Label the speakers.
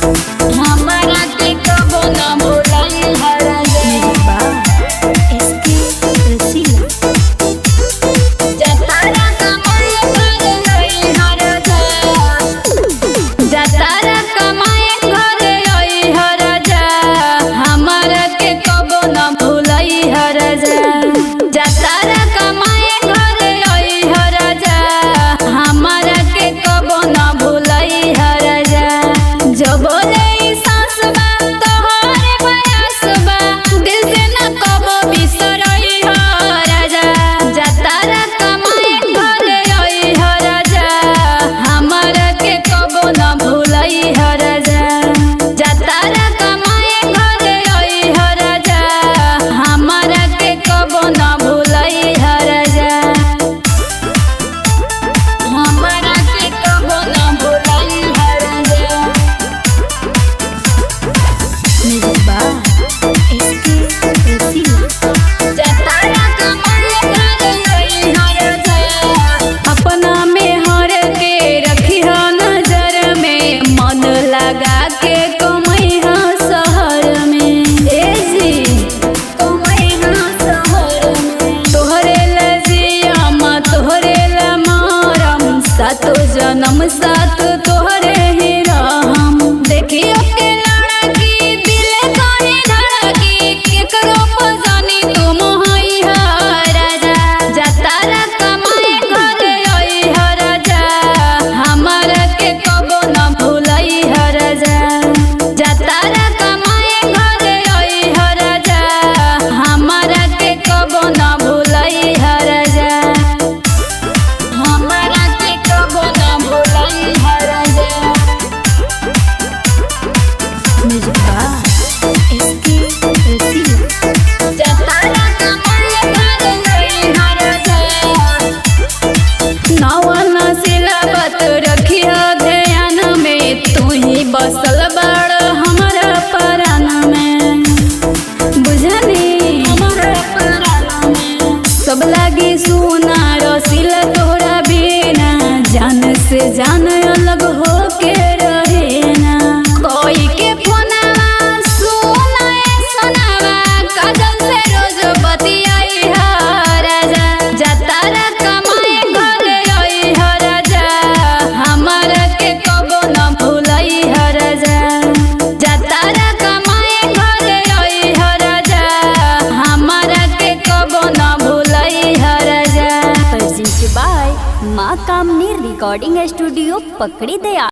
Speaker 1: हमारा के कबो न भुलाई है राजा।
Speaker 2: एसके रसीला
Speaker 1: जतारा कमाए घर आई है राजा। जतारा कमाए घर आई है राजा। हमारा के कबो न भुलाई है राजा। जतारा कमाए घर आई है राजा। हमारा के कबो न भुलाई है राजा। जब बोले ई सांस बा तोहरे बयास बा, दिल से न कबो बिसरई है राजा। जतारा कमाए घर आई है राजा। हमारा के कबो न भुलाई है राजा। जतारा कमाए घर आई है राजा। हमारा के कबो न भुलाई है राजा। हमारा के कबो न भुलाई है राजा।
Speaker 2: निजबा एसके रसीला
Speaker 1: जतारा कमाए घर आई है राजा। अपना में हर के रखी हो नजर में, मन लगा के कमई हो शहर में। ए जी कमई हो शहर में। तोहरे लजियम तोहरे लमरम, सातो जन्म साथ तोहरे ही रहम। देखियो के लड़की दिल कहीं धड़की, केकरो पजानी तुम होई है राजा। जतारा कमाए घर आई है राजा। हमारा के कबो न भुलाई है राजा। जतारा कमाए घर आई है राजा। हमारा के कबो न भुलाई है राजा। हमारा के कबो न भुलाई है राजा।
Speaker 2: निजबा एसके रसीला
Speaker 1: जतारा कमाए घर आई है राजा। नवन सिलावत रखी हो ध्यान में, तू ही बसल बड़ हमारा परान में। बुझनी हमारा परान में सब लागी सुना रसीला तोहरा बिना, जान से जान अलग हो के रहे ना। कोई के फोनवा सुनाए सुनावा, काजल से रोज बतियाई है राजा। जतारा कमाए घर आई है राजा। हमारा के कबो न भुलाई है राजा। जतारा कमाए घर आई है राजा। हमारा के कबो न भुलाई है राजा।
Speaker 2: प्रेजेंट बाय माँ कामनी रिकॉर्डिंग स्टूडियो पकड़ी दया।